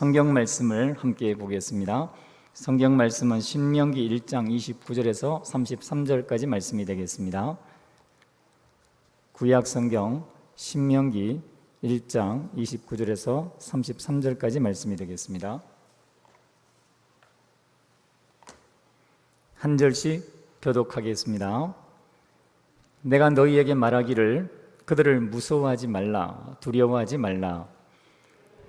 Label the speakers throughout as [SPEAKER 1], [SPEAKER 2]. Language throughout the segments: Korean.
[SPEAKER 1] 성경 말씀을 함께 보겠습니다. 성경 말씀은 신명기 1장 29절에서 33절까지 말씀이 되겠습니다. 구약 성경 신명기 1장 29절에서 33절까지 말씀이 되겠습니다. 한 절씩 교독하겠습니다. 내가 너희에게 말하기를 그들을 무서워하지 말라, 두려워하지 말라.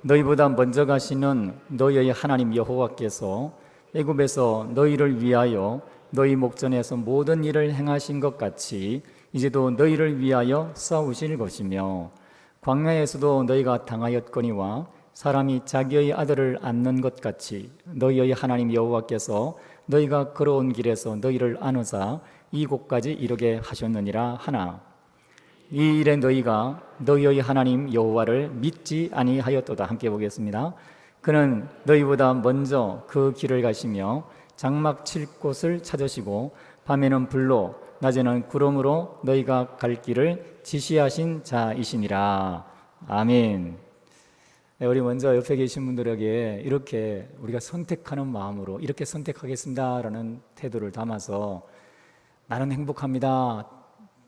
[SPEAKER 1] 너희보다 먼저 가시는 너희의 하나님 여호와께서 애굽에서 너희를 위하여 너희 목전에서 모든 일을 행하신 것 같이 이제도 너희를 위하여 싸우실 것이며, 광야에서도 너희가 당하였거니와 사람이 자기의 아들을 안는 것 같이 너희의 하나님 여호와께서 너희가 걸어온 길에서 너희를 안으사 이곳까지 이르게 하셨느니라 하나, 이 일에 너희가 너희의 하나님 여호와를 믿지 아니하였도다. 함께 보겠습니다. 그는 너희보다 먼저 그 길을 가시며 장막 칠 곳을 찾으시고 밤에는 불로 낮에는 구름으로 너희가 갈 길을 지시하신 자이시니라. 아멘. 우리 먼저 옆에 계신 분들에게 이렇게 우리가 선택하는 마음으로 이렇게 선택하겠습니다라는 태도를 담아서 나는 행복합니다,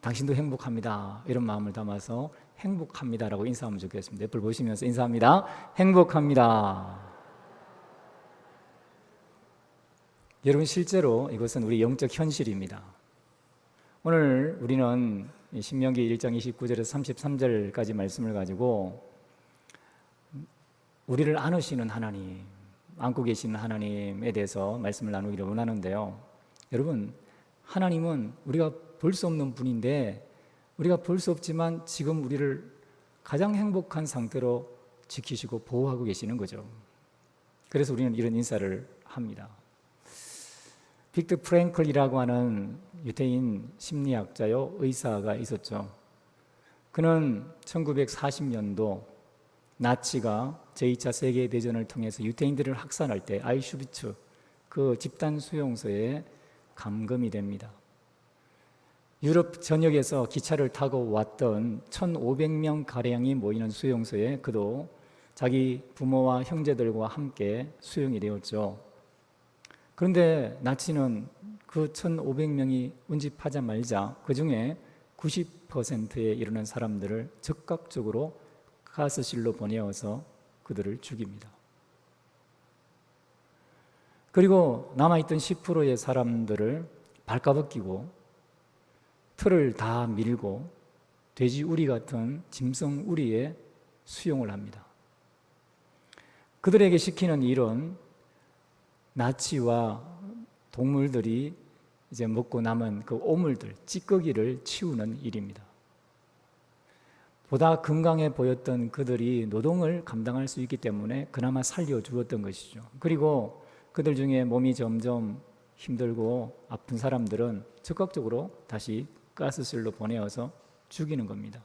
[SPEAKER 1] 당신도 행복합니다, 이런 마음을 담아서 행복합니다라고 인사하면 좋겠습니다. 옆을 보시면서 인사합니다. 행복합니다. 여러분, 실제로 이것은 우리 영적 현실입니다. 오늘 우리는 신명기 1장 29절에서 33절까지 말씀을 가지고 우리를 안으시는 하나님, 안고 계시는 하나님에 대해서 말씀을 나누기를 원하는데요. 여러분, 하나님은 우리가 볼 수 없는 분인데, 우리가 볼 수 없지만 지금 우리를 가장 행복한 상태로 지키시고 보호하고 계시는 거죠. 그래서 우리는 이런 인사를 합니다. 빅터 프랭클이라고 하는 유대인 심리학자요, 의사가 있었죠. 그는 1940년도 나치가 제2차 세계대전을 통해서 유대인들을 학살할 때 아우슈비츠 그 집단 수용소에 감금이 됩니다. 유럽 전역에서 기차를 타고 왔던 1,500명 가량이 모이는 수용소에 그도 자기 부모와 형제들과 함께 수용이 되었죠. 그런데 나치는 그 1,500명이 운집하자마자 그 중에 90%에 이르는 사람들을 즉각적으로 가스실로 보내어서 그들을 죽입니다. 그리고 남아있던 10%의 사람들을 발가벗기고 틀을 다 밀고 돼지 우리 같은 짐승 우리에 수용을 합니다. 그들에게 시키는 일은 나치와 동물들이 이제 먹고 남은 그 오물들, 찌꺼기를 치우는 일입니다. 보다 건강해 보였던 그들이 노동을 감당할 수 있기 때문에 그나마 살려주었던 것이죠. 그리고 그들 중에 몸이 점점 힘들고 아픈 사람들은 즉각적으로 다시 가스실로 보내어서 죽이는 겁니다.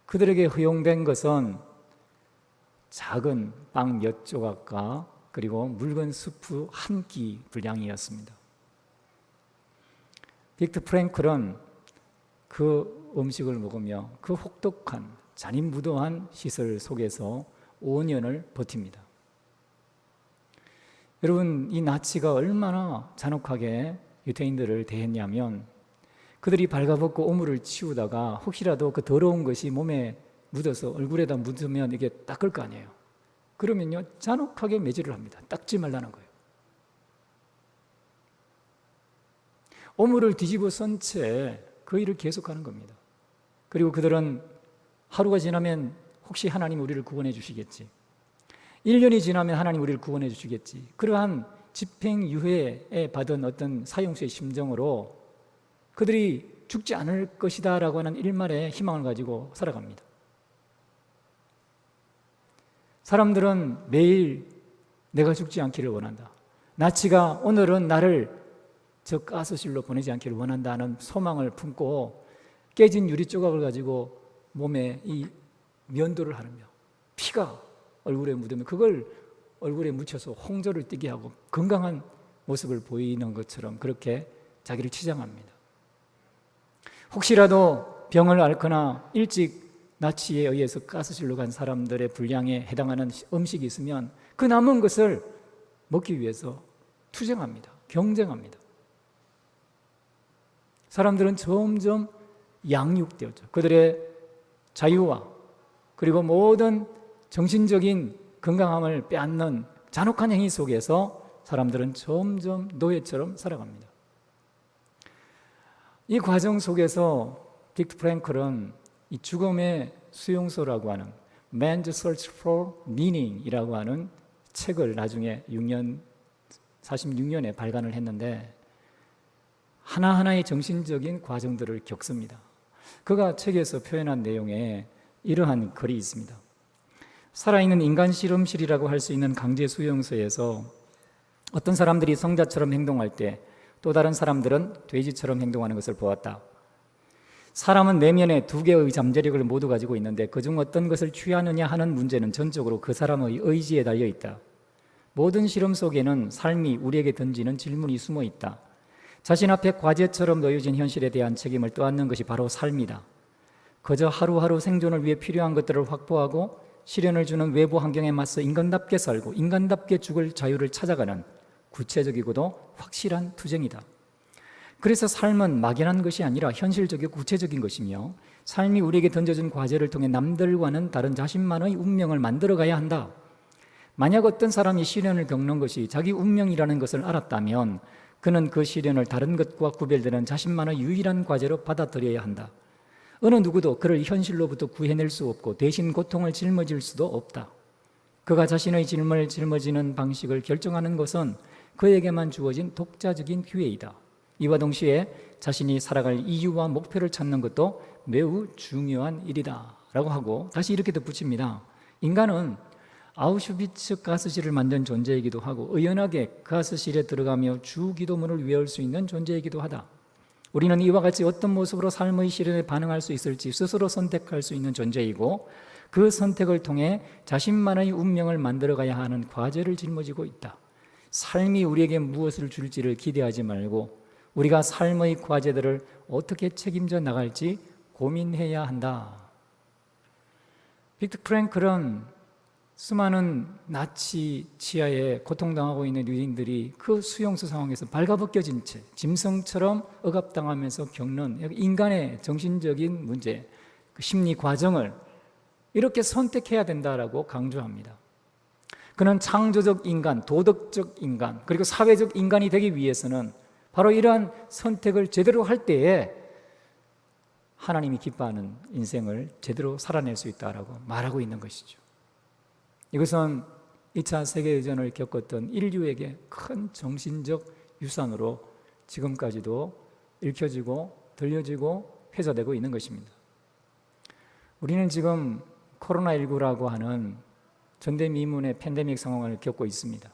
[SPEAKER 1] 그들에게 허용된 것은 작은 빵 몇 조각과 그리고 묽은 수프 한 끼 분량이었습니다. 빅터 프랭클은 그 음식을 먹으며 그 혹독한 잔인무도한 시설 속에서 5년을 버팁니다. 여러분, 이 나치가 얼마나 잔혹하게 유대인들을 대했냐면, 그들이 발가벗고 오물을 치우다가 혹시라도 그 더러운 것이 몸에 묻어서 얼굴에다 묻으면 이게 닦을 거 아니에요. 그러면요, 잔혹하게 매질을 합니다. 닦지 말라는 거예요. 오물을 뒤집어 쓴 채 그 일을 계속하는 겁니다. 그리고 그들은 하루가 지나면 혹시 하나님 우리를 구원해 주시겠지, 1년이 지나면 하나님 우리를 구원해 주시겠지, 그러한 집행유예에 받은 어떤 사형수의 심정으로 그들이 죽지 않을 것이다 라고 하는 일말의 희망을 가지고 살아갑니다. 사람들은 매일 내가 죽지 않기를 원한다, 나치가 오늘은 나를 저 가스실로 보내지 않기를 원한다는 소망을 품고 깨진 유리 조각을 가지고 몸에 이 면도를 하며 피가 얼굴에 묻으면 그걸 얼굴에 묻혀서 홍조를 띠게 하고 건강한 모습을 보이는 것처럼 그렇게 자기를 치장합니다. 혹시라도 병을 앓거나 일찍 나치에 의해서 가스실로 간 사람들의 분량에 해당하는 음식이 있으면 그 남은 것을 먹기 위해서 투쟁합니다. 경쟁합니다. 사람들은 점점 양육되었죠. 그들의 자유와 그리고 모든 정신적인 건강함을 빼앗는 잔혹한 행위 속에서 사람들은 점점 노예처럼 살아갑니다. 이 과정 속에서 빅터 프랭클은 이 죽음의 수용소라고 하는 Man's Search for Meaning이라고 하는 책을 나중에 46년에 발간을 했는데 하나하나의 정신적인 과정들을 겪습니다. 그가 책에서 표현한 내용에 이러한 글이 있습니다. 살아있는 인간 실험실이라고 할 수 있는 강제 수용소에서 어떤 사람들이 성자처럼 행동할 때 또 다른 사람들은 돼지처럼 행동하는 것을 보았다. 사람은 내면에 두 개의 잠재력을 모두 가지고 있는데 그중 어떤 것을 취하느냐 하는 문제는 전적으로 그 사람의 의지에 달려 있다. 모든 실험 속에는 삶이 우리에게 던지는 질문이 숨어 있다. 자신 앞에 과제처럼 놓여진 현실에 대한 책임을 떠안는 것이 바로 삶이다. 그저 하루하루 생존을 위해 필요한 것들을 확보하고 시련을 주는 외부 환경에 맞서 인간답게 살고 인간답게 죽을 자유를 찾아가는 구체적이고도 확실한 투쟁이다. 그래서 삶은 막연한 것이 아니라 현실적이고 구체적인 것이며 삶이 우리에게 던져준 과제를 통해 남들과는 다른 자신만의 운명을 만들어가야 한다. 만약 어떤 사람이 시련을 겪는 것이 자기 운명이라는 것을 알았다면 그는 그 시련을 다른 것과 구별되는 자신만의 유일한 과제로 받아들여야 한다. 어느 누구도 그를 현실로부터 구해낼 수 없고 대신 고통을 짊어질 수도 없다. 그가 자신의 짐을 짊어지는 방식을 결정하는 것은 그에게만 주어진 독자적인 기회이다. 이와 동시에 자신이 살아갈 이유와 목표를 찾는 것도 매우 중요한 일이다 라고 하고 다시 이렇게 덧붙입니다. 인간은 아우슈비츠 가스실을 만든 존재이기도 하고 의연하게 가스실에 들어가며 주기도문을 외울 수 있는 존재이기도 하다. 우리는 이와 같이 어떤 모습으로 삶의 시련에 반응할 수 있을지 스스로 선택할 수 있는 존재이고 그 선택을 통해 자신만의 운명을 만들어가야 하는 과제를 짊어지고 있다. 삶이 우리에게 무엇을 줄지를 기대하지 말고 우리가 삶의 과제들을 어떻게 책임져 나갈지 고민해야 한다. 빅터 프랭클은 수많은 나치 치하에 고통당하고 있는 유대인들이 그 수용소 상황에서 발가벗겨진 채 짐승처럼 억압당하면서 겪는 인간의 정신적인 문제, 그 심리 과정을 이렇게 선택해야 된다라고 강조합니다. 그는 창조적 인간, 도덕적 인간, 그리고 사회적 인간이 되기 위해서는 바로 이러한 선택을 제대로 할 때에 하나님이 기뻐하는 인생을 제대로 살아낼 수 있다라고 말하고 있는 것이죠. 이것은 2차 세계대전을 겪었던 인류에게 큰 정신적 유산으로 지금까지도 읽혀지고 들려지고 회자되고 있는 것입니다. 우리는 지금 코로나19라고 하는 전대미문의 팬데믹 상황을 겪고 있습니다.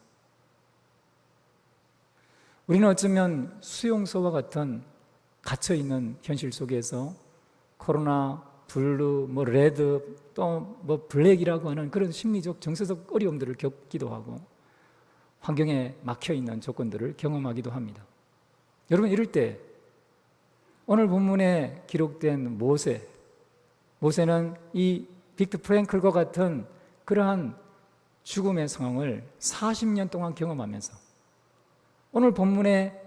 [SPEAKER 1] 우리는 어쩌면 수용소와 같은 갇혀있는 현실 속에서 코로나, 블루, 레드, 또 블랙이라고 하는 그런 심리적, 정서적 어려움들을 겪기도 하고 환경에 막혀있는 조건들을 경험하기도 합니다. 여러분, 이럴 때 오늘 본문에 기록된 모세는 이 빅터 프랭클과 같은 그러한 죽음의 상황을 40년 동안 경험하면서 오늘 본문에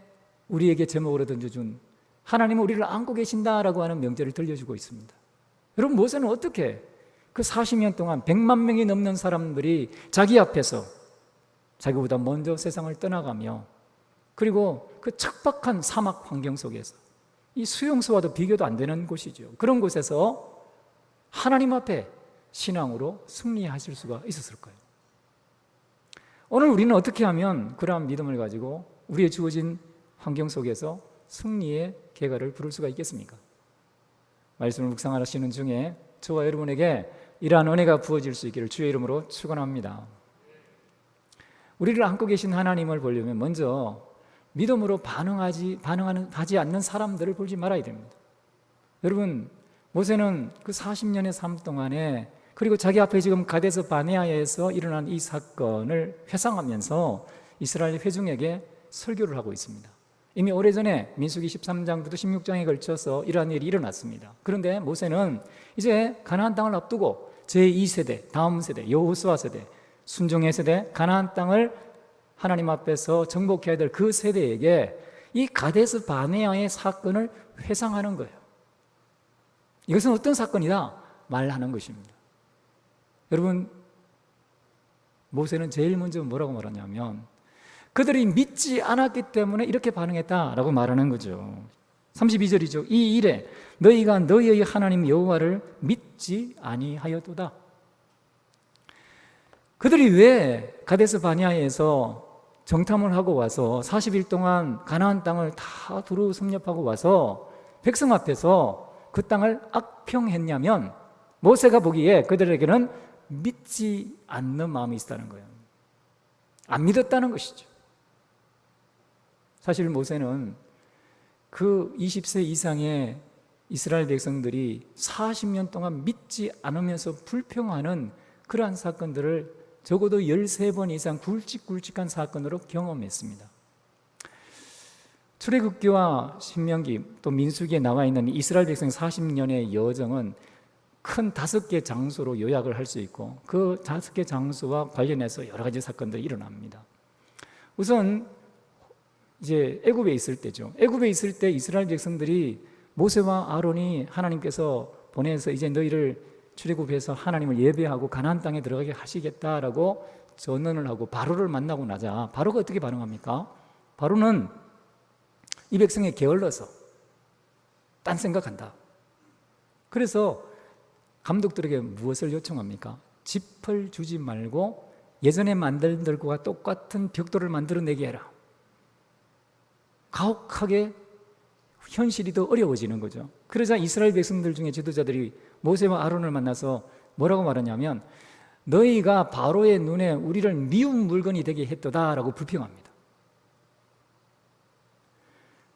[SPEAKER 1] 우리에게 제목으로 던져준 하나님은 우리를 안고 계신다라고 하는 명제를 들려주고 있습니다. 여러분, 모세는 어떻게 그 40년 동안 100만 명이 넘는 사람들이 자기 앞에서 자기보다 먼저 세상을 떠나가며 그리고 그 척박한 사막 환경 속에서 이 수용소와도 비교도 안 되는 곳이죠. 그런 곳에서 하나님 앞에 신앙으로 승리하실 수가 있었을까요? 오늘 우리는 어떻게 하면 그러한 믿음을 가지고 우리의 주어진 환경 속에서 승리의 계가를 부를 수가 있겠습니까? 말씀을 묵상하시는 중에 저와 여러분에게 이러한 은혜가 부어질 수 있기를 주의 이름으로 축원합니다. 우리를 안고 계신 하나님을 보려면 먼저 믿음으로 반응하지 않는 사람들을 보지 말아야 됩니다. 여러분, 모세는 그 40년의 삶 동안에 그리고 자기 앞에 지금 가데스 바네아에서 일어난 이 사건을 회상하면서 이스라엘 회중에게 설교를 하고 있습니다. 이미 오래전에 민수기 13장부터 16장에 걸쳐서 이러한 일이 일어났습니다. 그런데 모세는 이제 가나안 땅을 앞두고 제2세대, 다음 세대, 여호수아 세대, 순종의 세대, 가나안 땅을 하나님 앞에서 정복해야 될 그 세대에게 이 가데스 바네아의 사건을 회상하는 거예요. 이것은 어떤 사건이다? 말하는 것입니다. 여러분, 모세는 제일 먼저 뭐라고 말하냐면 그들이 믿지 않았기 때문에 이렇게 반응했다라고 말하는 거죠. 32절이죠. 이 일에 너희가 너희의 하나님 여호와를 믿지 아니하였도다. 그들이 왜 가데스 바네아에서 정탐을 하고 와서 40일 동안 가나안 땅을 다 두루 섭렵하고 와서 백성 앞에서 그 땅을 악평했냐면 모세가 보기에 그들에게는 믿지 않는 마음이 있었다는 거예요. 안 믿었다는 것이죠. 사실 모세는 그 20세 이상의 이스라엘 백성들이 40년 동안 믿지 않으면서 불평하는 그러한 사건들을 적어도 13번 이상 굵직굵직한 사건으로 경험했습니다. 출애굽기와 신명기 또 민수기에 나와 있는 이스라엘 백성 40년의 여정은 큰 5개 장소로 요약을 할 수 있고 그 5개 장소와 관련해서 여러 가지 사건들이 일어납니다. 우선 이제 애굽에 있을 때죠. 애굽에 있을 때 이스라엘 백성들이 모세와 아론이 하나님께서 보내서 이제 너희를 출애굽해서 하나님을 예배하고 가나안 땅에 들어가게 하시겠다라고 전언을 하고 바로를 만나고 나자 바로가 어떻게 반응합니까? 바로는 이 백성에 게을러서 딴 생각한다. 그래서 감독들에게 무엇을 요청합니까? 짚을 주지 말고 예전에 만들던 것과 똑같은 벽돌을 만들어내게 해라. 가혹하게 현실이 더 어려워지는 거죠. 그러자 이스라엘 백성들 중에 지도자들이 모세와 아론을 만나서 뭐라고 말하냐면 너희가 바로의 눈에 우리를 미운 물건이 되게 했도다라고 불평합니다.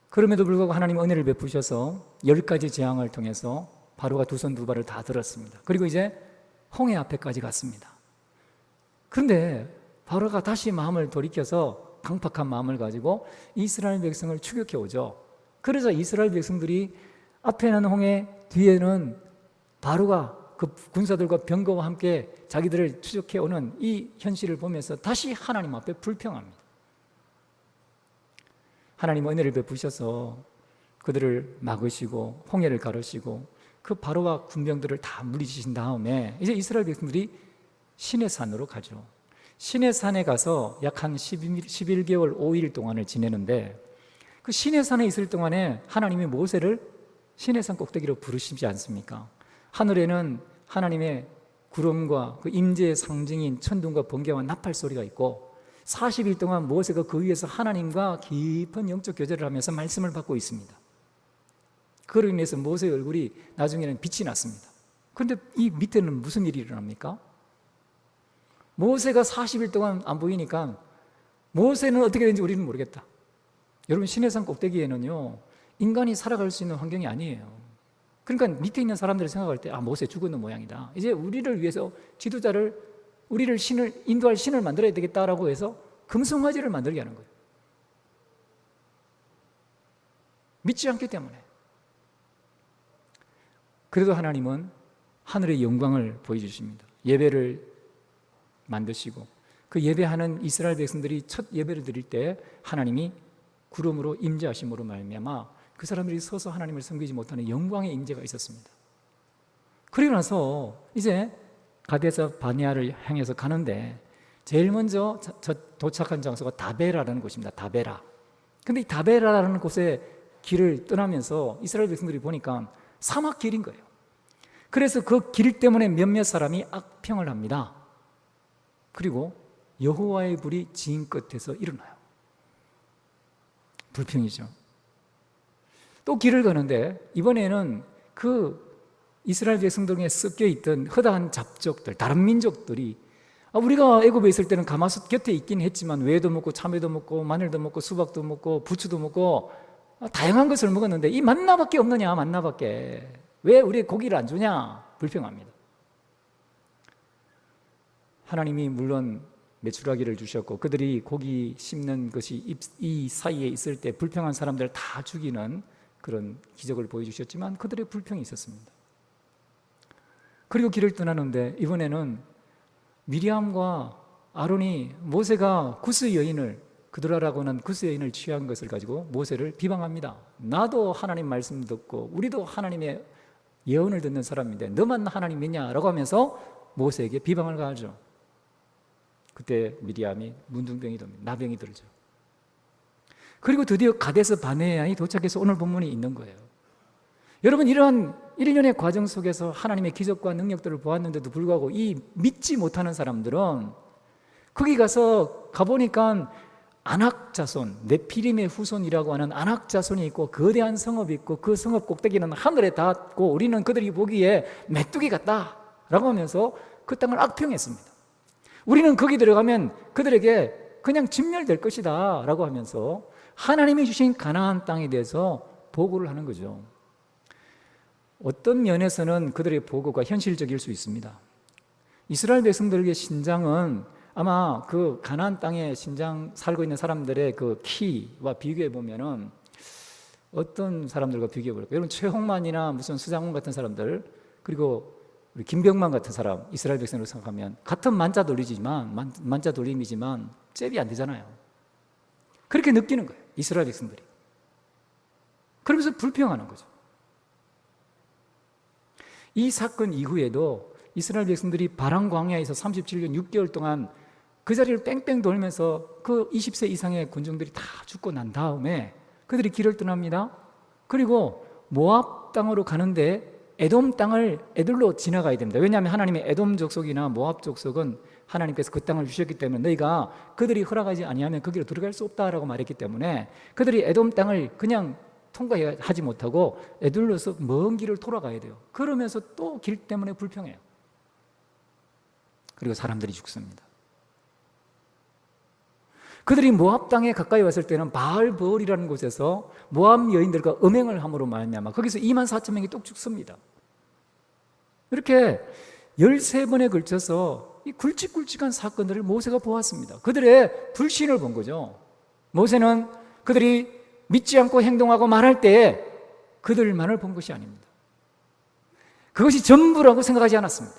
[SPEAKER 1] 그럼에도 불구하고 하나님 은혜를 베푸셔서 10가지 재앙을 통해서 바로가 두 손 두 발을 다 들었습니다. 그리고 이제 홍해 앞에까지 갔습니다. 그런데 바로가 다시 마음을 돌이켜서 강팍한 마음을 가지고 이스라엘 백성을 추격해 오죠. 그래서 이스라엘 백성들이 앞에는 홍해, 뒤에는 바로가 그 군사들과 병거와 함께 자기들을 추적해 오는 이 현실을 보면서 다시 하나님 앞에 불평합니다. 하나님 은혜를 베푸셔서 그들을 막으시고 홍해를 가르시고 그 바로와 군병들을 다 물리치신 다음에 이제 이스라엘 백성들이 시내산으로 가죠. 시내산에 가서 약 한 11개월 5일 동안을 지내는데 그 시내산에 있을 동안에 하나님이 모세를 시내산 꼭대기로 부르시지 않습니까? 하늘에는 하나님의 구름과 그 임재의 상징인 천둥과 번개와 나팔 소리가 있고 40일 동안 모세가 그 위에서 하나님과 깊은 영적 교제를 하면서 말씀을 받고 있습니다. 그로 인해서 모세의 얼굴이 나중에는 빛이 났습니다. 그런데 이 밑에는 무슨 일이 일어납니까? 모세가 40일 동안 안 보이니까 모세는 어떻게 되는지 우리는 모르겠다. 여러분, 시내산 꼭대기에는요 인간이 살아갈 수 있는 환경이 아니에요. 그러니까 밑에 있는 사람들이 생각할 때 모세 죽었는 모양이다. 이제 우리를 위해서 지도자를 우리를 신을 인도할 신을 만들어야 되겠다라고 해서 금송아지를 만들게 하는 거예요. 믿지 않기 때문에. 그래도 하나님은 하늘의 영광을 보여주십니다. 예배를 만드시고 그 예배하는 이스라엘 백성들이 첫 예배를 드릴 때 하나님이 구름으로 임재하심으로 말미암아 그 사람들이 서서 하나님을 섬기지 못하는 영광의 임재가 있었습니다. 그리고 나서 이제 가데스 바네아를 향해서 가는데 제일 먼저 도착한 장소가 다베라라는 곳입니다. 다베라. 근데 이 다베라라는 곳에 길을 떠나면서 이스라엘 백성들이 보니까 사막 길인 거예요. 그래서 그 길 때문에 몇몇 사람이 악평을 합니다. 그리고 여호와의 불이 지인 끝에서 일어나요. 불평이죠. 또 길을 가는데 이번에는 그 이스라엘 백성들 중에 섞여 있던 허다한 잡족들, 다른 민족들이 우리가 애굽에 있을 때는 가마솥 곁에 있긴 했지만 외도 먹고 참외도 먹고 마늘도 먹고 수박도 먹고 부추도 먹고 다양한 것을 먹었는데 이 만나밖에 없느냐, 만나밖에. 왜 우리 고기를 안 주냐? 불평합니다. 하나님이 물론 메추라기를 주셨고 그들이 고기 씹는 것이 이 사이에 있을 때 불평한 사람들을 다 죽이는 그런 기적을 보여주셨지만 그들의 불평이 있었습니다. 그리고 길을 떠나는데 이번에는 미리암과 아론이 모세가 구스 여인을, 그드라라고 하는 구스 여인을 취한 것을 가지고 모세를 비방합니다. 나도 하나님 말씀 듣고 우리도 하나님의 예언을 듣는 사람인데 너만 하나님 믿냐라고 하면서 모세에게 비방을 가하죠. 그때 미리암이 문둥병이 됩니다. 나병이 들죠. 그리고 드디어 가데스 바네아에 도착해서 오늘 본문이 있는 거예요. 여러분, 이러한 1년의 과정 속에서 하나님의 기적과 능력들을 보았는데도 불구하고 이 믿지 못하는 사람들은 거기 가보니까 아낙 자손, 네피림의 후손이라고 하는 아낙 자손이 있고 거대한 성읍이 있고 그 성읍 꼭대기는 하늘에 닿았고 우리는 그들이 보기에 메뚜기 같다라고 하면서 그 땅을 악평했습니다. 우리는 거기 들어가면 그들에게 그냥 진멸될 것이다 라고 하면서 하나님이 주신 가나안 땅에 대해서 보고를 하는 거죠. 어떤 면에서는 그들의 보고가 현실적일 수 있습니다. 이스라엘 백성들에게 신장은 아마 그 가나안 땅에 신장 살고 있는 사람들의 그 키와 비교해 보면은 어떤 사람들과 비교해 볼까요? 여러분, 최홍만이나 무슨 수장훈 같은 사람들, 그리고 우리 김병만 같은 사람, 이스라엘 백성으로 생각하면 같은 만자 돌림이지만 잽이 안 되잖아요. 그렇게 느끼는 거예요, 이스라엘 백성들이. 그러면서 불평하는 거죠. 이 사건 이후에도 이스라엘 백성들이 바람 광야에서 37년 6개월 동안 그 자리를 뺑뺑 돌면서 그 20세 이상의 군중들이 다 죽고 난 다음에 그들이 길을 떠납니다. 그리고 모압 땅으로 가는데 에돔 땅을 에둘로 지나가야 됩니다. 왜냐하면 하나님의 에돔 족속이나 모압 족속은 하나님께서 그 땅을 주셨기 때문에 너희가 그들이 허락하지 아니하면 거기로 들어갈 수 없다라고 말했기 때문에 그들이 에돔 땅을 그냥 통과하지 못하고 에둘로서 먼 길을 돌아가야 돼요. 그러면서 또 길 때문에 불평해요. 그리고 사람들이 죽습니다. 그들이 모압 땅에 가까이 왔을 때는 바알버을이라는 곳에서 모압 여인들과 음행을 함으로 말미암아 거기서 24,000명이 뚝 죽습니다. 이렇게 13번에 걸쳐서 이 굵직굵직한 사건들을 모세가 보았습니다. 그들의 불신을 본 거죠. 모세는 그들이 믿지 않고 행동하고 말할 때에 그들만을 본 것이 아닙니다. 그것이 전부라고 생각하지 않았습니다.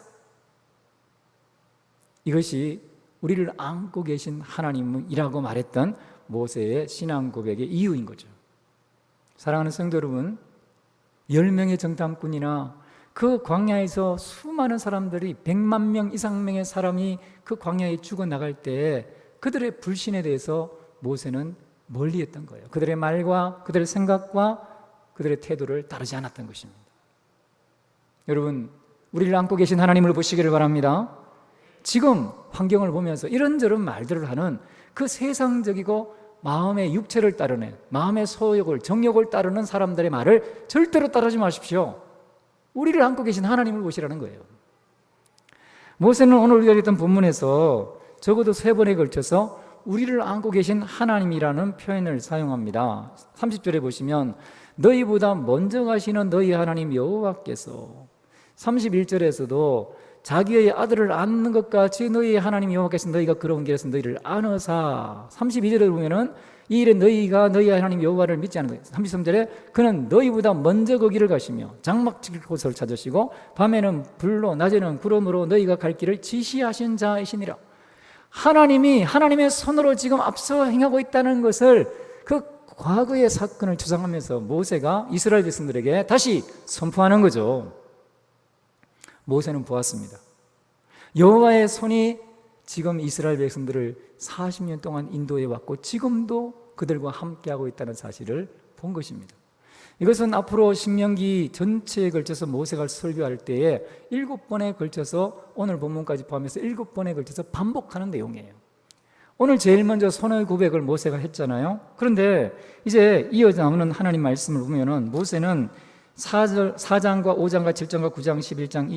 [SPEAKER 1] 이것이 우리를 안고 계신 하나님이라고 말했던 모세의 신앙 고백의 이유인 거죠. 사랑하는 성도 여러분, 10명의 정탐꾼이나 그 광야에서 수많은 사람들이 100만 명 이상의 사람이 그 광야에 죽어나갈 때 그들의 불신에 대해서 모세는 멀리했던 거예요. 그들의 말과 그들의 생각과 그들의 태도를 따르지 않았던 것입니다. 여러분, 우리를 안고 계신 하나님을 보시기를 바랍니다. 지금 환경을 보면서 이런저런 말들을 하는 그 세상적이고 마음의 육체를 따르는, 마음의 소욕을, 정욕을 따르는 사람들의 말을 절대로 따르지 마십시오. 우리를 안고 계신 하나님을 보시라는 거예요. 모세는 오늘 우리가 읽었던 본문에서 적어도 3번에 걸쳐서 우리를 안고 계신 하나님이라는 표현을 사용합니다. 30절에 보시면 너희보다 먼저 가시는 너희 하나님 여호와께서, 31절에서도 자기의 아들을 안는 것 같이 너희 하나님 여호와께서 너희가 걸어온 길에서 너희를 안으사, 32절에 보면은 이 일에 너희가 너희 하나님 여호와를 믿지 않는 거예요. 33절에 그는 너희보다 먼저 거기를 가시며 장막 지킬 곳을 찾으시고 밤에는 불로 낮에는 구름으로 너희가 갈 길을 지시하신 자이시니라. 하나님이 하나님의 손으로 지금 앞서 행하고 있다는 것을 그 과거의 사건을 추상하면서 모세가 이스라엘 백성들에게 다시 선포하는 거죠. 모세는 보았습니다. 여호와의 손이 지금 이스라엘 백성들을 40년 동안 인도해 왔고 지금도 그들과 함께하고 있다는 사실을 본 것입니다. 이것은 앞으로 신명기 전체에 걸쳐서 모세가 설교할 때에 7번에 걸쳐서 오늘 본문까지 포함해서 7번에 걸쳐서 반복하는 내용이에요. 오늘 제일 먼저 선의 고백을 모세가 했잖아요. 그런데 이제 이어져 나오는 하나님 말씀을 보면은 모세는 4장과 5장과 7장과 9장, 11장,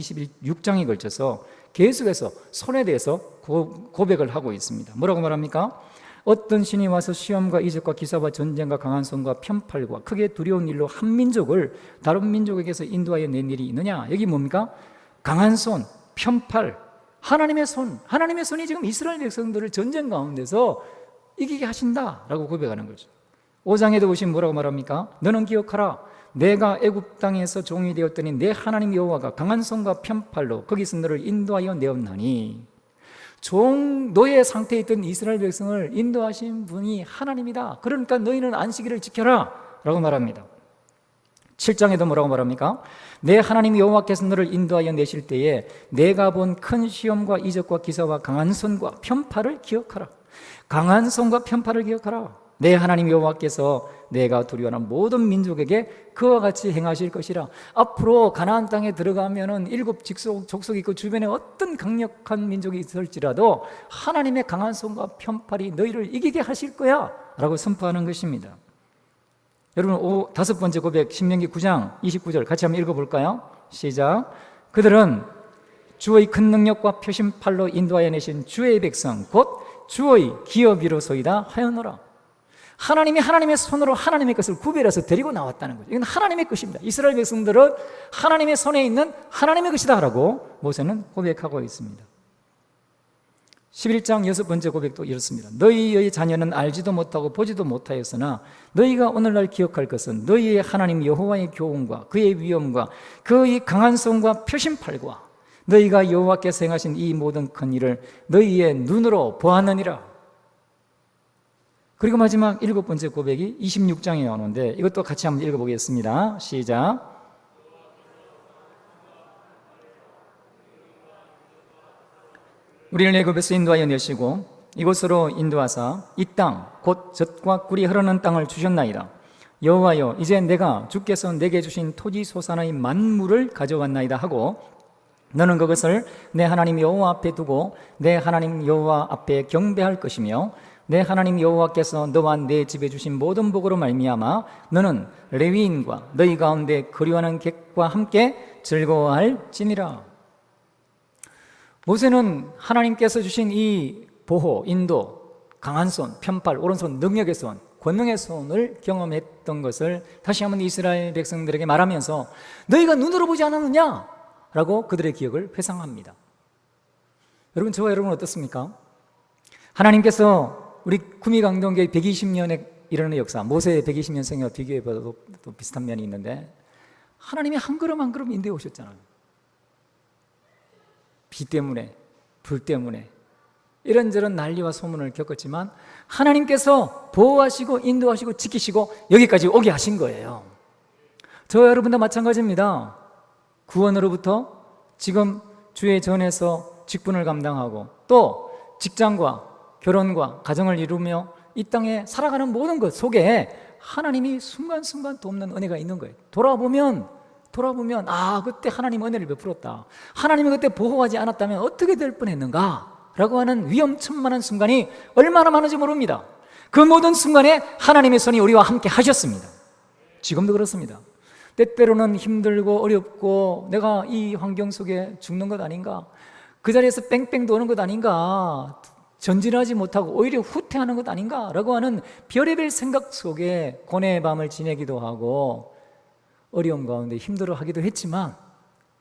[SPEAKER 1] 26장에 걸쳐서 계속해서 손에 대해서 고백을 하고 있습니다. 뭐라고 말합니까? 어떤 신이 와서 시험과 이적과 기사와 전쟁과 강한 손과 편팔과 크게 두려운 일로 한 민족을 다른 민족에게서 인도하여 낸 일이 있느냐? 여기 뭡니까? 강한 손, 편팔, 하나님의 손, 하나님의 손이 지금 이스라엘 백성들을 전쟁 가운데서 이기게 하신다라고 고백하는 거죠. 5장에도 보시면 뭐라고 말합니까? 너는 기억하라. 내가 애굽 땅에서 종이 되었더니 내 하나님 여호와가 강한 손과 편팔로 거기서 너를 인도하여 내었나니 노예 상태에 있던 이스라엘 백성을 인도하신 분이 하나님이다. 그러니까 너희는 안식일을 지켜라 라고 말합니다. 7장에도 뭐라고 말합니까? 내 하나님 여호와께서 너를 인도하여 내실 때에 내가 본 큰 시험과 이적과 기사와 강한 손과 편팔을 기억하라. 강한 손과 편팔을 기억하라. 내 하나님 여호와께서 내가 두려워하는 모든 민족에게 그와 같이 행하실 것이라. 앞으로 가나안 땅에 들어가면은 7 족속이 있고 주변에 어떤 강력한 민족이 있을지라도 하나님의 강한 손과 편팔이 너희를 이기게 하실 거야 라고 선포하는 것입니다. 여러분, 다섯 번째 고백, 신명기 9장 29절 같이 한번 읽어볼까요? 시작. 그들은 주의 큰 능력과 표심 팔로 인도하여 내신 주의 백성 곧 주의 기업이로소이다 하였노라. 하나님이 하나님의 손으로 하나님의 것을 구별해서 데리고 나왔다는 거죠. 이건 하나님의 것입니다. 이스라엘 백성들은 하나님의 손에 있는 하나님의 것이다 라고 모세는 고백하고 있습니다. 11장 6번째 고백도 이렇습니다. 너희의 자녀는 알지도 못하고 보지도 못하였으나 너희가 오늘날 기억할 것은 너희의 하나님 여호와의 교훈과 그의 위엄과 그의 강한 손과 표심팔과 너희가 여호와께서 행하신 이 모든 큰 일을 너희의 눈으로 보았느니라. 그리고 마지막 7번째 고백이 26장에 나오는데 이것도 같이 한번 읽어보겠습니다. 시작. 우리를 애굽에서 인도하여 내시고 이곳으로 인도하사 이 땅 곧 젖과 꿀이 흐르는 땅을 주셨나이다. 여호와여, 이제 내가 주께서 내게 주신 토지 소산의 만물을 가져왔나이다 하고 너는 그것을 내 하나님 여호와 앞에 두고 내 하나님 여호와 앞에 경배할 것이며 내 하나님 여호와께서 너와 내 집에 주신 모든 복으로 말미암아 너는 레위인과 너희 가운데 거류하는 객과 함께 즐거워할지니라. 모세는 하나님께서 주신 이 보호, 인도, 강한 손, 편팔, 오른손, 능력의 손, 권능의 손을 경험했던 것을 다시 한번 이스라엘 백성들에게 말하면서 너희가 눈으로 보지 않았느냐? 라고 그들의 기억을 회상합니다. 여러분, 저와 여러분 어떻습니까? 하나님께서 우리 구미강동교회 120년에 이르는 역사, 모세의 120년 생애와 비교해봐도 또 비슷한 면이 있는데 하나님이 한 걸음 한 걸음 인도해 오셨잖아요. 비 때문에, 불 때문에 이런저런 난리와 소문을 겪었지만 하나님께서 보호하시고 인도하시고 지키시고 여기까지 오게 하신 거예요. 저와 여러분도 마찬가지입니다. 구원으로부터 지금 주의 전에서 직분을 감당하고 또 직장과 결혼과 가정을 이루며 이 땅에 살아가는 모든 것 속에 하나님이 순간순간 돕는 은혜가 있는 거예요. 돌아보면 그때 하나님 은혜를 베풀었다. 하나님이 그때 보호하지 않았다면 어떻게 될 뻔했는가 라고 하는 위험천만한 순간이 얼마나 많은지 모릅니다. 그 모든 순간에 하나님의 손이 우리와 함께 하셨습니다. 지금도 그렇습니다. 때때로는 힘들고 어렵고 내가 이 환경 속에 죽는 것 아닌가, 그 자리에서 뺑뺑 도는 것 아닌가, 전진하지 못하고 오히려 후퇴하는 것 아닌가 라고 하는 별의별 생각 속에 고뇌의 밤을 지내기도 하고 어려움 가운데 힘들어하기도 했지만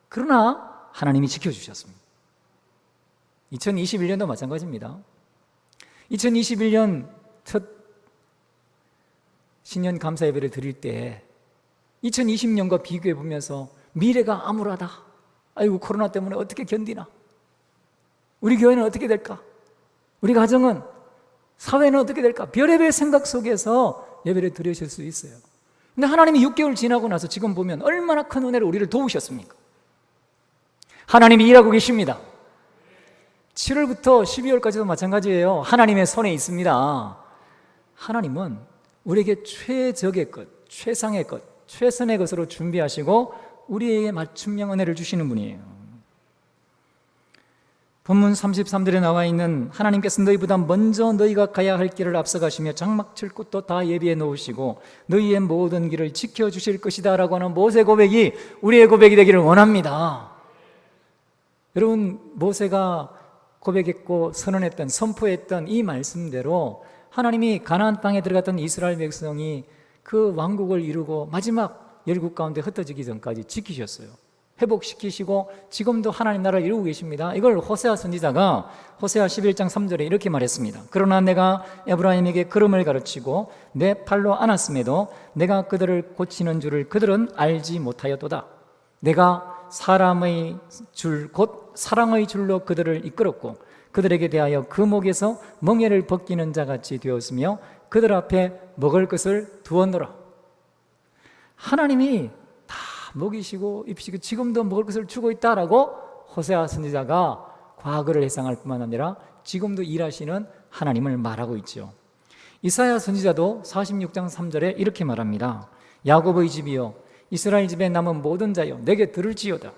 [SPEAKER 1] 그러나 하나님이 지켜주셨습니다. 2021년도 마찬가지입니다. 2021년 첫 신년 감사 예배를 드릴 때 2020년과 비교해 보면서 미래가 암울하다. 아이고 코로나 때문에 어떻게 견디나? 우리 교회는 어떻게 될까? 우리 가정은, 사회는 어떻게 될까? 별의별 생각 속에서 예배를 드리실 수 있어요. 근데 하나님이 6개월 지나고 나서 지금 보면 얼마나 큰 은혜로 우리를 도우셨습니까? 하나님이 일하고 계십니다. 7월부터 12월까지도 마찬가지예요. 하나님의 손에 있습니다. 하나님은 우리에게 최적의 것, 최상의 것, 최선의 것으로 준비하시고 우리에게 맞춤형 은혜를 주시는 분이에요. 본문 33절에 나와 있는 하나님께서 너희보다 먼저 너희가 가야 할 길을 앞서가시며 장막 칠 곳도 다 예비해 놓으시고 너희의 모든 길을 지켜주실 것이다 라고 하는 모세 고백이 우리의 고백이 되기를 원합니다. 여러분, 모세가 고백했고 선언했던, 선포했던 이 말씀대로 하나님이 가나안 땅에 들어갔던 이스라엘 백성이 그 왕국을 이루고 마지막 열국 가운데 흩어지기 전까지 지키셨어요. 회복시키시고 지금도 하나님 나라를 이루고 계십니다. 이걸 호세아 선지자가 호세아 11장 3절에 이렇게 말했습니다. 그러나 내가 에브라임에게 걸음을 가르치고 내 팔로 안았음에도 내가 그들을 고치는 줄을 그들은 알지 못하였도다. 내가 사람의 줄 곧 사랑의 줄로 그들을 이끌었고 그들에게 대하여 그 목에서 멍에를 벗기는 자같이 되었으며 그들 앞에 먹을 것을 두었노라. 하나님이 다 먹이시고 입히시고 지금도 먹을 것을 주고 있다라고 호세아 선지자가 과거를 회상할 뿐만 아니라 지금도 일하시는 하나님을 말하고 있죠. 이사야 선지자도 46장 3절에 이렇게 말합니다. 야곱의 집이여 이스라엘 집에 남은 모든 자여 내게 들을지어다.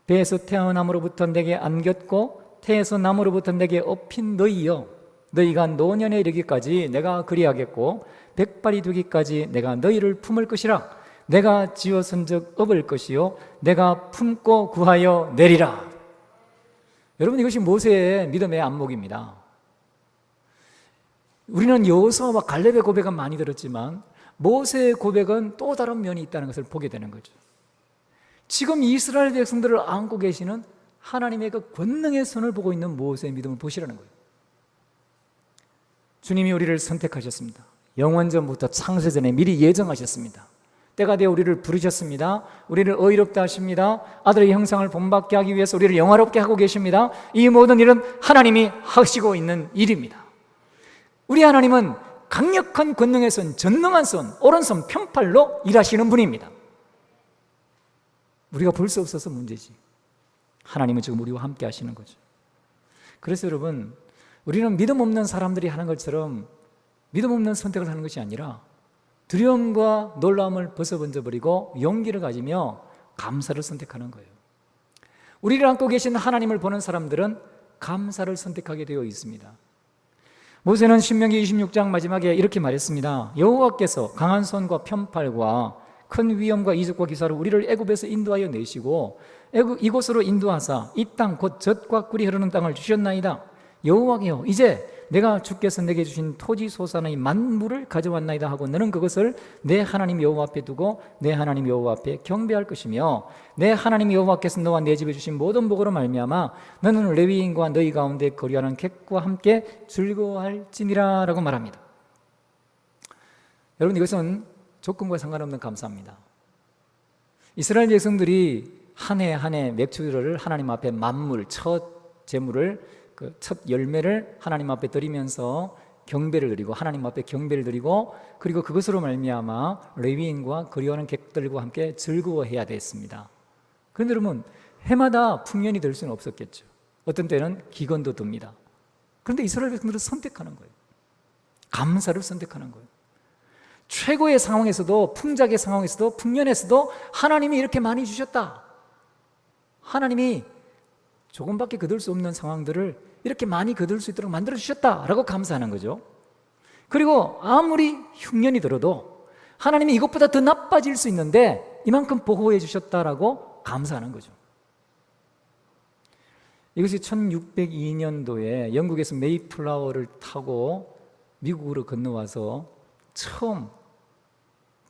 [SPEAKER 1] 배에서 태어남으로부터 내게 안겼고 태에서 남으로부터 내게 업힌 너희여 너희가 노년에 이르기까지 내가 그리하겠고 백발이 되기까지 내가 너희를 품을 것이라. 내가 지어선적 업을 것이요 내가 품고 구하여 내리라. 여러분, 이것이 모세의 믿음의 안목입니다. 우리는 여호수아와 갈렙의 고백은 많이 들었지만 모세의 고백은 또 다른 면이 있다는 것을 보게 되는 거죠. 지금 이스라엘 백성들을 안고 계시는 하나님의 그 권능의 손을 보고 있는 모세의 믿음을 보시라는 거예요. 주님이 우리를 선택하셨습니다. 영원전부터 창세전에 미리 예정하셨습니다. 때가 되어 우리를 부르셨습니다. 우리를 의롭다 하십니다. 아들의 형상을 본받게 하기 위해서 우리를 영화롭게 하고 계십니다. 이 모든 일은 하나님이 하시고 있는 일입니다. 우리 하나님은 강력한 권능의 손, 전능한 손, 오른손 편팔로 일하시는 분입니다. 우리가 볼 수 없어서 문제지. 하나님은 지금 우리와 함께 하시는 거죠. 그래서 여러분, 우리는 믿음 없는 사람들이 하는 것처럼 믿음 없는 선택을 하는 것이 아니라 두려움과 놀라움을 벗어던져버리고 용기를 가지며 감사를 선택하는 거예요. 우리를 안고 계신 하나님을 보는 사람들은 감사를 선택하게 되어 있습니다. 모세는 신명기 26장 마지막에 이렇게 말했습니다. 여호와께서 강한 손과 편팔과 큰 위엄과 이적과 기사로 우리를 애굽에서 인도하여 내시고 이곳으로 인도하사 이 땅 곧 젖과 꿀이 흐르는 땅을 주셨나이다. 여호와께요 이제 내가 주께서 내게 주신 토지 소산의 만물을 가져왔나이다 하고 너는 그것을 내 하나님 여호와 앞에 두고 내 하나님 여호와 앞에 경배할 것이며 내 하나님 여호와께서 너와 내 집에 주신 모든 복으로 말미암아 너는 레위인과 너희 가운데 거류하는 객과 함께 즐거워할지니라 라고 말합니다. 여러분, 이것은 조건과 상관없는 감사입니다. 이스라엘 백성들이 한 해 한 해 맥주를 하나님 앞에 만물, 첫 제물을 첫 열매를 하나님 앞에 드리면서 경배를 드리고 하나님 앞에 경배를 드리고 그리고 그것으로 말미암아 레위인과 거류하는 객들과 함께 즐거워해야 됐습니다. 그런데 여러분, 해마다 풍년이 될 수는 없었겠죠. 어떤 때는 기근도 듭니다. 그런데 이스라엘 백성들은 선택하는 거예요. 감사를 선택하는 거예요. 최고의 상황에서도, 풍작의 상황에서도, 풍년에서도 하나님이 이렇게 많이 주셨다. 하나님이 조금밖에 거둘 수 없는 상황들을 이렇게 많이 거둘 수 있도록 만들어주셨다라고 감사하는 거죠. 그리고 아무리 흉년이 들어도 하나님이 이것보다 더 나빠질 수 있는데 이만큼 보호해 주셨다라고 감사하는 거죠. 이것이 1602년도에 영국에서 메이플라워를 타고 미국으로 건너와서 처음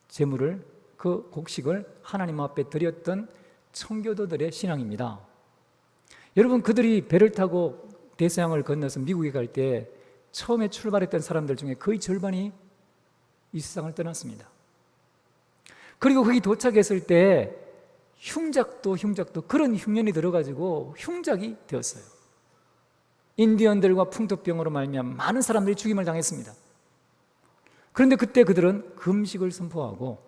[SPEAKER 1] 제물을, 그 곡식을 하나님 앞에 드렸던 청교도들의 신앙입니다. 여러분, 그들이 배를 타고 대서양을 건너서 미국에 갈 때 처음에 출발했던 사람들 중에 거의 절반이 이 세상을 떠났습니다. 그리고 거기 도착했을 때 흉작도 그런 흉년이 들어가지고 흉작이 되었어요. 인디언들과 풍토병으로 말미암아 많은 사람들이 죽임을 당했습니다. 그런데 그때 그들은 금식을 선포하고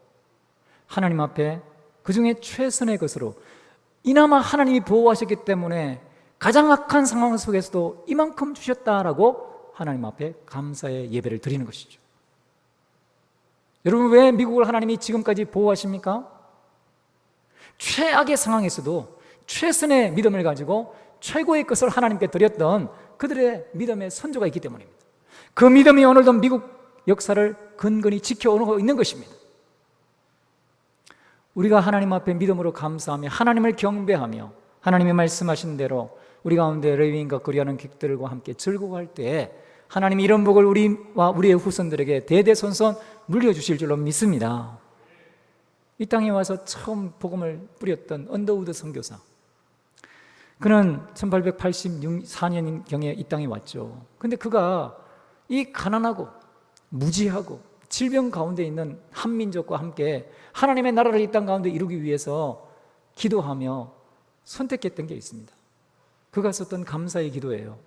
[SPEAKER 1] 하나님 앞에 그 중에 최선의 것으로 이나마 하나님이 보호하셨기 때문에 가장 악한 상황 속에서도 이만큼 주셨다라고 하나님 앞에 감사의 예배를 드리는 것이죠. 여러분, 왜 미국을 하나님이 지금까지 보호하십니까? 최악의 상황에서도 최선의 믿음을 가지고 최고의 것을 하나님께 드렸던 그들의 믿음의 선조가 있기 때문입니다. 그 믿음이 오늘도 미국 역사를 근근히 지켜오고 있는 것입니다. 우리가 하나님 앞에 믿음으로 감사하며 하나님을 경배하며 하나님의 말씀하신 대로 우리 가운데 레위인과 거류하는 객들과 함께 즐거워할 때 하나님이 이런 복을 우리와 우리의 후손들에게 대대손손 물려주실 줄로 믿습니다. 이 땅에 와서 처음 복음을 뿌렸던 언더우드 선교사, 그는 1884년경에 이 땅에 왔죠. 근데 그가 이 가난하고 무지하고 질병 가운데 있는 한민족과 함께 하나님의 나라를 이 땅 가운데 이루기 위해서 기도하며 선택했던 게 있습니다. 그가 썼던 감사의 기도예요.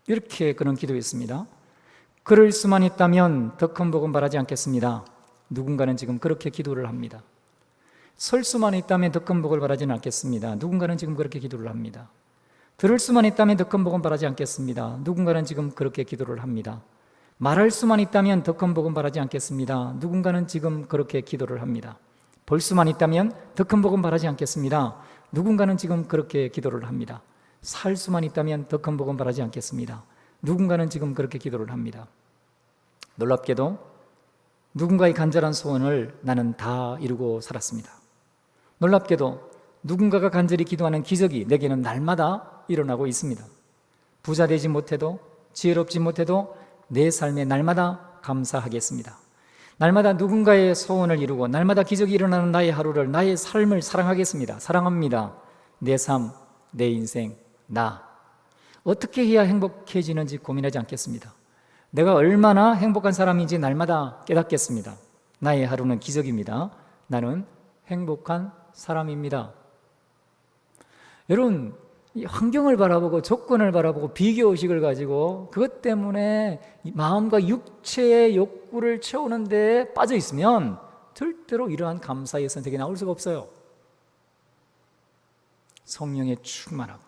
[SPEAKER 1] 이렇게 그는 기도했습니다. 그럴 수만 있다면 더 큰 복은 바라지 않겠습니다. 누군가는 지금 그렇게 기도를 합니다. 설 수만 있다면 더 큰 복을 바라지는 않겠습니다. 누군가는 지금 그렇게 기도를 합니다. 들을 수만 있다면 더 큰 복은 바라지 않겠습니다. 누군가는 지금 그렇게 기도를 합니다. 말할 수만 있다면 더 큰 복은 바라지 않겠습니다. 누군가는 지금 그렇게 기도를 합니다. 볼 수만 있다면 더 큰 복은 바라지 않겠습니다. 누군가는 지금 그렇게 기도를 합니다. 살 수만 있다면 더 큰 복은 바라지 않겠습니다. 누군가는 지금 그렇게 기도를 합니다. 놀랍게도 누군가의 간절한 소원을 나는 다 이루고 살았습니다. 놀랍게도 누군가가 간절히 기도하는 기적이 내게는 날마다 일어나고 있습니다. 부자 되지 못해도, 지혜롭지 못해도 내 삶에 날마다 감사하겠습니다. 날마다 누군가의 소원을 이루고 날마다 기적이 일어나는 나의 하루를, 나의 삶을 사랑하겠습니다. 사랑합니다. 내 삶, 내 인생, 나 어떻게 해야 행복해지는지 고민하지 않겠습니다. 내가 얼마나 행복한 사람인지 날마다 깨닫겠습니다. 나의 하루는 기적입니다. 나는 행복한 사람입니다. 여러분, 이 환경을 바라보고 조건을 바라보고 비교의식을 가지고 그것 때문에 마음과 육체의 욕구를 채우는 데 빠져 있으면 절대로 이러한 감사의 선택이 나올 수가 없어요. 성령에 충만하고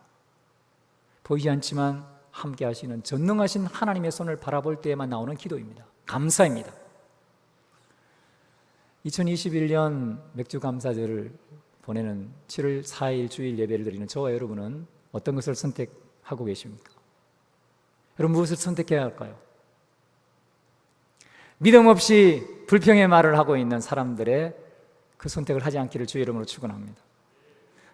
[SPEAKER 1] 보이지 않지만 함께 하시는 전능하신 하나님의 손을 바라볼 때에만 나오는 기도입니다. 감사입니다. 2021년 맥주 감사절을 보내는 7월 4일 주일 예배를 드리는 저와 여러분은 어떤 것을 선택하고 계십니까? 여러분, 무엇을 선택해야 할까요? 믿음 없이 불평의 말을 하고 있는 사람들의 그 선택을 하지 않기를 주의 이름으로 축원합니다.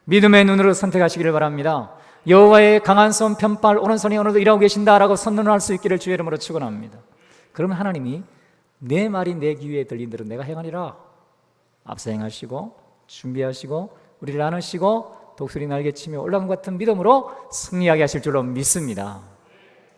[SPEAKER 1] 믿음의 눈으로 선택하시기를 바랍니다. 여호와의 강한 손 편팔 오른손이 오늘도 일하고 계신다라고 선언할 수 있기를 주의 이름으로 축원합니다. 그러면 하나님이 내 말이 내 귀에 들린 대로 내가 행하리라 앞서 행하시고 준비하시고 우리를 안으시고 독수리 날개치며 올라간 같은 믿음으로 승리하게 하실 줄로 믿습니다.